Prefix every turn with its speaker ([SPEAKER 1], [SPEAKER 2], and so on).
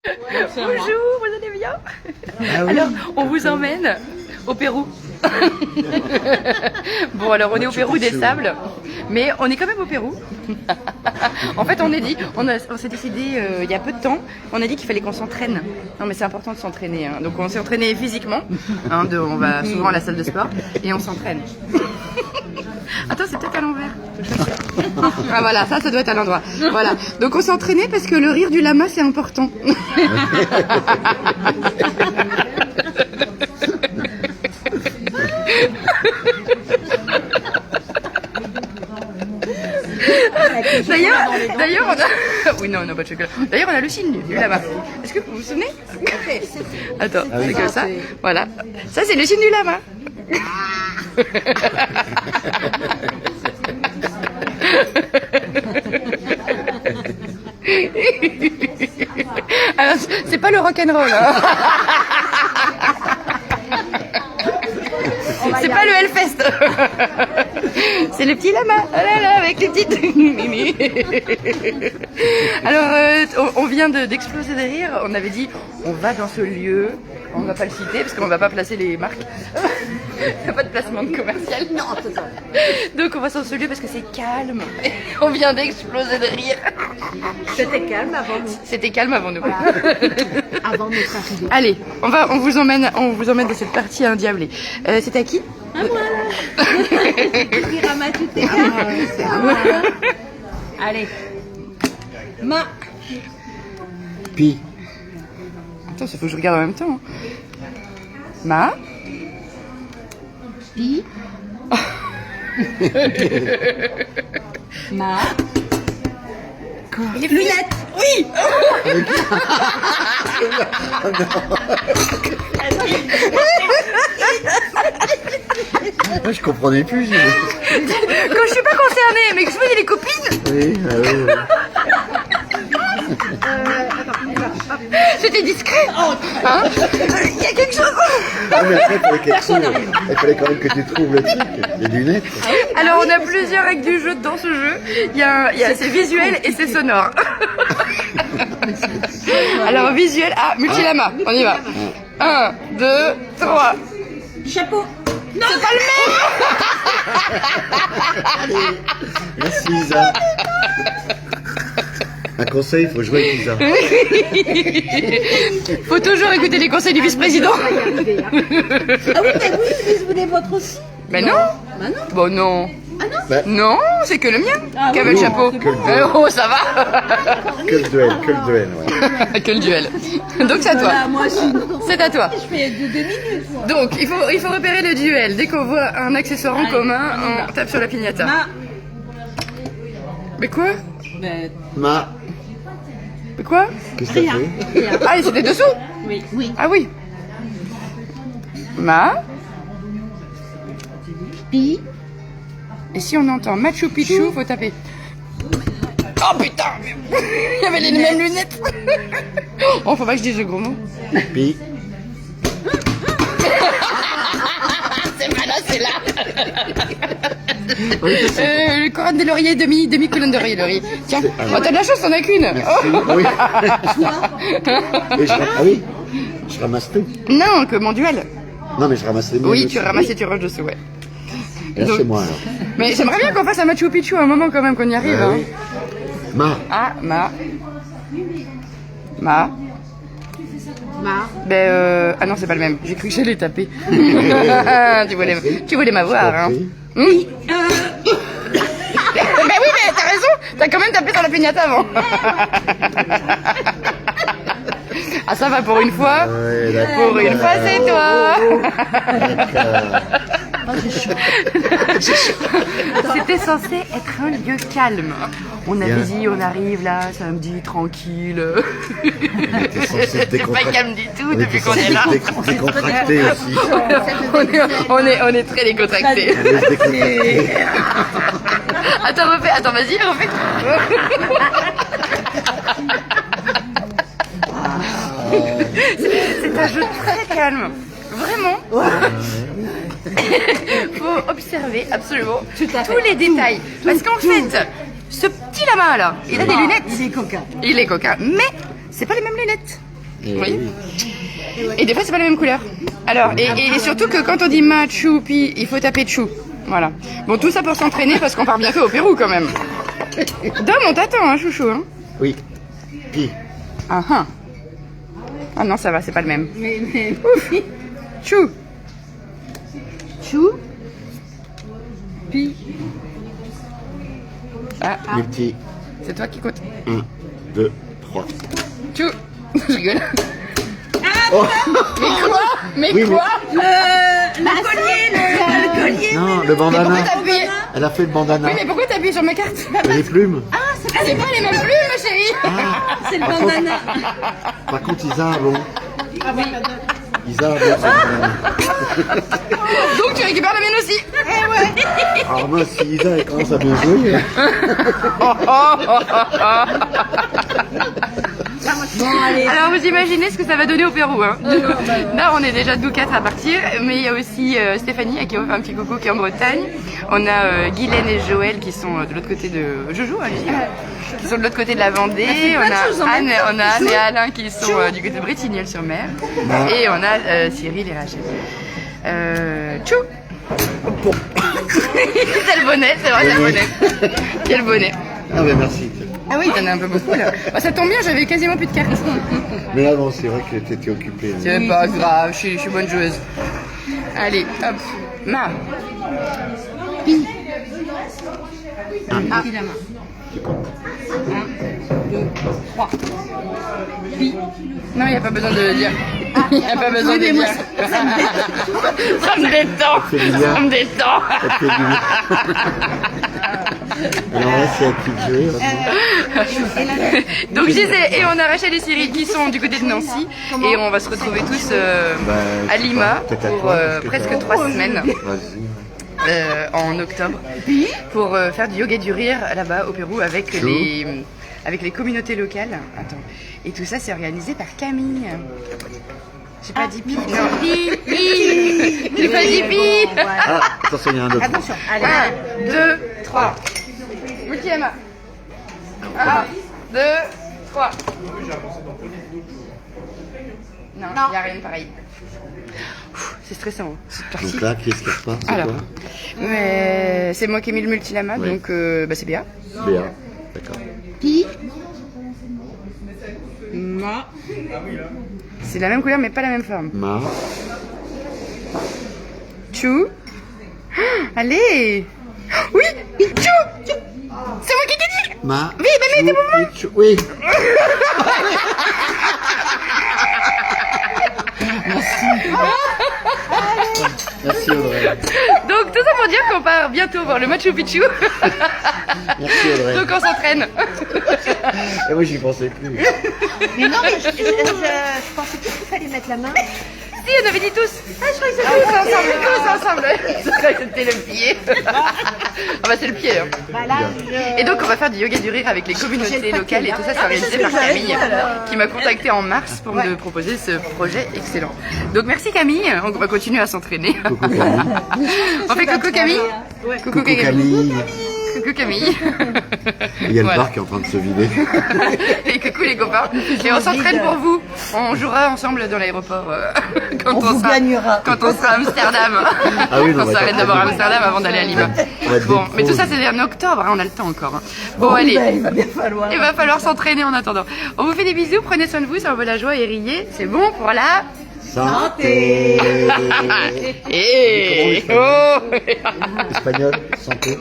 [SPEAKER 1] Bonjour, vous allez bien?
[SPEAKER 2] Ah oui.
[SPEAKER 1] Alors, on vous emmène au Pérou. Bon, alors on est au Pérou des Sables, mais on est quand même au Pérou. En fait, on s'est décidé il y a peu de temps, on a dit qu'il fallait qu'on s'entraîne. Non, mais c'est important de s'entraîner. Hein. Donc, on s'est entraîné physiquement. Hein, on va souvent à la salle de sport et on s'entraîne. Attends, c'est peut-être à l'envers. Ah voilà, ça doit être à l'endroit. Voilà. Donc on s'est entraîné parce que le rire du lama c'est important. D'ailleurs, on a. Oui, non, on n'a pas de chocolat. D'ailleurs, on a le signe du lama. Est-ce que vous vous souvenez? Attends, c'est comme ça. Voilà. Ça, c'est le signe du lama. Alors, c'est pas le rock'n'roll. Hein. C'est pas le Hellfest. C'est le petit lama. Oh là là, avec les petites. Alors, on vient d'exploser de rire. On avait dit, on va dans ce lieu. On va pas le citer parce qu'on va pas placer les marques. Il n'y a pas de placement de commercial. Non, c'est ça. Donc on va dans ce lieu parce que c'est calme. On vient d'exploser de rire.
[SPEAKER 3] C'était calme avant nous.
[SPEAKER 1] C'était calme avant nous.
[SPEAKER 3] Voilà. Avant notre arrivée.
[SPEAKER 1] Allez, on vous emmène dans cette partie endiablée. C'est à qui?
[SPEAKER 3] À moi. Qui ramasse toutes tes cartes. C'est à moi. Allez. Ma.
[SPEAKER 2] Pi.
[SPEAKER 1] Attends, il faut que je regarde en même temps. Ma.
[SPEAKER 3] Pi. Ma.
[SPEAKER 1] Quoi? Les lunettes. Oui.
[SPEAKER 2] Moi, je comprenais plus.
[SPEAKER 1] Quand je suis pas concernée, mais que je voyais les copines.
[SPEAKER 2] Oui, oui.
[SPEAKER 1] C'était discret. Hein? Il y a quelque chose.
[SPEAKER 2] Ah, mais après, il fallait quand même que tu trouves le truc, les lunettes.
[SPEAKER 1] Alors, on a plusieurs règles du jeu dans ce jeu. C'est visuel et c'est sonore. Alors, visuel, multilama, on y va. 1, 2, 3.
[SPEAKER 3] Chapeau.
[SPEAKER 1] Non, c'est pas le même.
[SPEAKER 2] Allez, merci Isa. Un conseil, il faut jouer avec Isa.
[SPEAKER 1] Faut toujours écouter les conseils du vice-président.
[SPEAKER 3] Ah oui, mais vous voulez votre aussi?
[SPEAKER 1] Mais non.
[SPEAKER 3] Bah non.
[SPEAKER 1] Bon, non.
[SPEAKER 3] Ah non?
[SPEAKER 2] Bah,
[SPEAKER 1] Non, c'est que le mien.
[SPEAKER 3] Ah
[SPEAKER 1] Qui avait
[SPEAKER 3] oui,
[SPEAKER 1] le chapeau.
[SPEAKER 2] que le duel.
[SPEAKER 1] Oh, ça va.
[SPEAKER 2] que le duel, ouais.
[SPEAKER 1] Que le duel. Donc c'est à toi.
[SPEAKER 3] Voilà, moi aussi.
[SPEAKER 1] C'est à toi.
[SPEAKER 3] Je fais 2 minutes. Moi.
[SPEAKER 1] Donc il faut repérer le duel. Dès qu'on voit un accessoire en commun, on tape sur la piñata.
[SPEAKER 3] Ma.
[SPEAKER 1] Mais quoi?
[SPEAKER 3] Mais...
[SPEAKER 2] Ma.
[SPEAKER 1] Mais quoi?
[SPEAKER 2] Qu'est-ce que t'as fait?
[SPEAKER 1] Ah, et c'était dessous?
[SPEAKER 3] Oui. Oui.
[SPEAKER 1] Ah oui. Ma.
[SPEAKER 3] Pi.
[SPEAKER 1] Et si on entend Machu Picchu, faut taper. Oh putain! Il y avait les mêmes lunettes! Oh, faut pas que je dise le gros mot.
[SPEAKER 2] Pi.
[SPEAKER 1] C'est pas là, c'est là! Le couronne de laurier, demi-colonne de laurier. Tiens, oh, t'as de la chance, t'en as qu'une! Oh.
[SPEAKER 2] Oui. Ah oui, je ramasse tout.
[SPEAKER 1] Non, que mon duel!
[SPEAKER 2] Non, mais je ramasse les miens.
[SPEAKER 1] Oui,
[SPEAKER 2] aussi.
[SPEAKER 1] tu ramasses et tu ranges dessous, ouais.
[SPEAKER 2] Et là,
[SPEAKER 1] Donc-
[SPEAKER 2] c'est moi alors.
[SPEAKER 1] Mais j'aimerais bien qu'on fasse un Machu Picchu un moment quand même, qu'on y arrive.
[SPEAKER 2] Ah
[SPEAKER 1] Hein.
[SPEAKER 2] oui. Ma.
[SPEAKER 1] Ah, Ma.
[SPEAKER 3] Ma.
[SPEAKER 1] Ah non, c'est pas le même. J'ai cru que j'allais taper. tu voulais m'avoir, hein.
[SPEAKER 2] Oui.
[SPEAKER 1] Mais oui, mais t'as raison. T'as quand même tapé sur la piñata avant. Ah, ça va pour une fois.
[SPEAKER 2] Ouais, d'accord.
[SPEAKER 1] Pour une fois, c'est toi. C'était censé être un lieu calme. On avait
[SPEAKER 2] Bien.
[SPEAKER 1] dit, on arrive là, samedi, tranquille.
[SPEAKER 2] était censé
[SPEAKER 1] C'est pas
[SPEAKER 2] décontracter.
[SPEAKER 1] calme du tout
[SPEAKER 2] On
[SPEAKER 1] depuis
[SPEAKER 2] était
[SPEAKER 1] qu'on est là.
[SPEAKER 2] censé décontracter aussi.
[SPEAKER 1] On est très décontractés.
[SPEAKER 2] On est décontracté.
[SPEAKER 1] Attends, vas-y, refais. C'est un jeu très calme. Vraiment. Faut observer absolument tous les détails. Parce qu'en fait, ce petit lama là, il a des lunettes.
[SPEAKER 3] Il est coquin.
[SPEAKER 1] Il est coquin. Mais c'est pas les mêmes lunettes. Oui. Et des fois, c'est pas la même couleur. Alors, et surtout que quand on dit Machu Picchu, il faut taper Chou. Voilà. Bon, tout ça pour s'entraîner parce qu'on part bientôt au Pérou quand même. Dom, on t'attend, hein, chouchou. Hein.
[SPEAKER 2] Oui. Pi.
[SPEAKER 1] Ah ah. Ah non, ça va, c'est pas le même.
[SPEAKER 3] Mais
[SPEAKER 1] Ouf. Chou. Chou. Pi. Ah,
[SPEAKER 2] Les petits.
[SPEAKER 1] c'est toi qui compte.
[SPEAKER 2] 1, 2, 3.
[SPEAKER 1] Chou. Je rigole.
[SPEAKER 2] Oh.
[SPEAKER 1] Mais
[SPEAKER 2] Oui,
[SPEAKER 1] quoi
[SPEAKER 3] le collier, le collier.
[SPEAKER 2] Non, le
[SPEAKER 1] Mais
[SPEAKER 2] bandana.
[SPEAKER 1] pourquoi t'as appuyé
[SPEAKER 2] Elle a fait le bandana.
[SPEAKER 1] Oui, mais pourquoi t'as appuyé sur ma carte
[SPEAKER 2] Et les plumes.
[SPEAKER 1] C'est pas les mêmes plumes, ma chérie.
[SPEAKER 3] C'est le
[SPEAKER 2] Par
[SPEAKER 3] bandana.
[SPEAKER 2] Par contre, Isa, bon.
[SPEAKER 3] Ah oui.
[SPEAKER 2] Isa, bon, c'est bandana.
[SPEAKER 1] Donc tu récupères la mienne aussi.
[SPEAKER 2] Alors moi, si Isa, elle commence à bien jouer.
[SPEAKER 3] Bon, allez.
[SPEAKER 1] Alors vous imaginez ce que ça va donner au Pérou. Hein. Là on est déjà nous 4 à partir, mais il y a aussi Stéphanie à qui on fait un petit coucou qui est en Bretagne. On a Guylaine et Joël qui sont de l'autre côté de Jojo, hein, qui sont de l'autre côté de la Vendée.
[SPEAKER 3] plein de choses en
[SPEAKER 1] Anne,
[SPEAKER 3] même temps.
[SPEAKER 1] on a Anne et Alain qui sont du côté de Bretignolles-sur-Mer. Et on a Cyril et Rachel. Tchou. C'est le bonnet, c'est vrai, c'est le bonnet. Quel bonnet.
[SPEAKER 2] Ah ben merci.
[SPEAKER 1] Ah oui, t'en as un peu beaucoup là. Bah, ça tombe bien, j'avais quasiment plus de cartes.
[SPEAKER 2] Mais là, bon, c'est vrai que t'étais occupée.
[SPEAKER 1] C'est pas grave, je suis bonne joueuse. Allez, hop. Ma. Pi.
[SPEAKER 3] Ah, la main. 1, 2, 3. Pi.
[SPEAKER 1] Non, il n'y a pas besoin de dire. Il n'y a pas besoin de
[SPEAKER 3] Oui, mais moi,
[SPEAKER 1] dire. Ça me détend.
[SPEAKER 2] C'est bien.
[SPEAKER 1] Ça me détend.
[SPEAKER 2] Ça te fait du bien. Alors là, c'est à qui de jouer.
[SPEAKER 1] Donc je disais, et on a Rachel et Cyril qui sont du côté de Nancy. Et on va se retrouver tous à Lima
[SPEAKER 2] peut-être à
[SPEAKER 1] pour
[SPEAKER 2] toi, parce que
[SPEAKER 1] presque
[SPEAKER 2] t'as-
[SPEAKER 1] 3 semaines.
[SPEAKER 2] Vas-y.
[SPEAKER 1] En octobre pour faire du yoga du rire là-bas au Pérou avec les communautés locales. Attends. Et tout ça c'est organisé par Camille. J'ai pas dit pi. Non. J'ai pas dit pi.
[SPEAKER 2] Ah, attention, il y a un autre.
[SPEAKER 3] Attention, allez.
[SPEAKER 1] 1, 2, 3. Multi-M. 1, 2, 3. Non, il n'y a rien de pareil. C'est stressant. C'est parti.
[SPEAKER 2] Donc là, qu'est-ce qui se passe? C'est
[SPEAKER 1] Alors,
[SPEAKER 2] quoi?
[SPEAKER 1] mais c'est moi qui ai mis le multilama,
[SPEAKER 2] Oui.
[SPEAKER 1] donc bah, c'est bien.
[SPEAKER 2] Béa. D'accord.
[SPEAKER 1] Pi.
[SPEAKER 3] Ma.
[SPEAKER 1] C'est la même couleur mais pas la même forme.
[SPEAKER 2] Ma.
[SPEAKER 1] Chou. Ah, allez. Oui. Chou. C'est moi qui t'ai dit.
[SPEAKER 2] Ma.
[SPEAKER 1] Oui, mais c'est pour moi.
[SPEAKER 2] Oui. Merci Audrey.
[SPEAKER 1] Donc tout ça pour dire qu'on part bientôt voir le Machu Picchu.
[SPEAKER 2] Merci Audrey.
[SPEAKER 1] Donc on s'entraîne.
[SPEAKER 2] Et moi, j'y pensais plus.
[SPEAKER 3] Mais non, mais je pensais plus qu'il fallait mettre la main.
[SPEAKER 1] Si, on avait dit tous. Ah, je croyais que c'était tous ensemble. Je croyais que c'était le pied. Ah bah c'est le pied. Hein.
[SPEAKER 3] Voilà.
[SPEAKER 1] Et donc on va faire du yoga du rire avec les communautés locales et tout ça c'est organisé par Camille qui m'a contacté en mars pour me proposer ce projet excellent. Donc merci Camille, on va continuer à s'entraîner.
[SPEAKER 2] Coucou Camille.
[SPEAKER 1] On fait coucou Camille. Coucou Camille.
[SPEAKER 2] Camille.
[SPEAKER 1] Coucou Camille.
[SPEAKER 2] Il y a le
[SPEAKER 1] Voilà.
[SPEAKER 2] bar qui est en train de se vider.
[SPEAKER 1] Et coucou les copains. Et on s'entraîne pour vous. On jouera ensemble dans l'aéroport quand on sera à Amsterdam.
[SPEAKER 2] Ah oui, non,
[SPEAKER 1] On
[SPEAKER 2] bah,
[SPEAKER 1] s'arrête
[SPEAKER 2] t'as
[SPEAKER 1] d'abord à
[SPEAKER 2] raison.
[SPEAKER 1] Amsterdam avant d'aller à Lima.
[SPEAKER 2] On va être
[SPEAKER 1] Bon,
[SPEAKER 2] des
[SPEAKER 1] mais tout
[SPEAKER 2] pros.
[SPEAKER 1] ça c'est en octobre, hein, on a le temps encore. Hein. Bon allez,
[SPEAKER 3] Il va bien falloir.
[SPEAKER 1] il va falloir s'entraîner en attendant. On vous fait des bisous, prenez soin de vous, ça envoie la joie et riez. C'est bon pour la...
[SPEAKER 2] Santé.
[SPEAKER 1] Et... Oh
[SPEAKER 2] Espagnol, santé.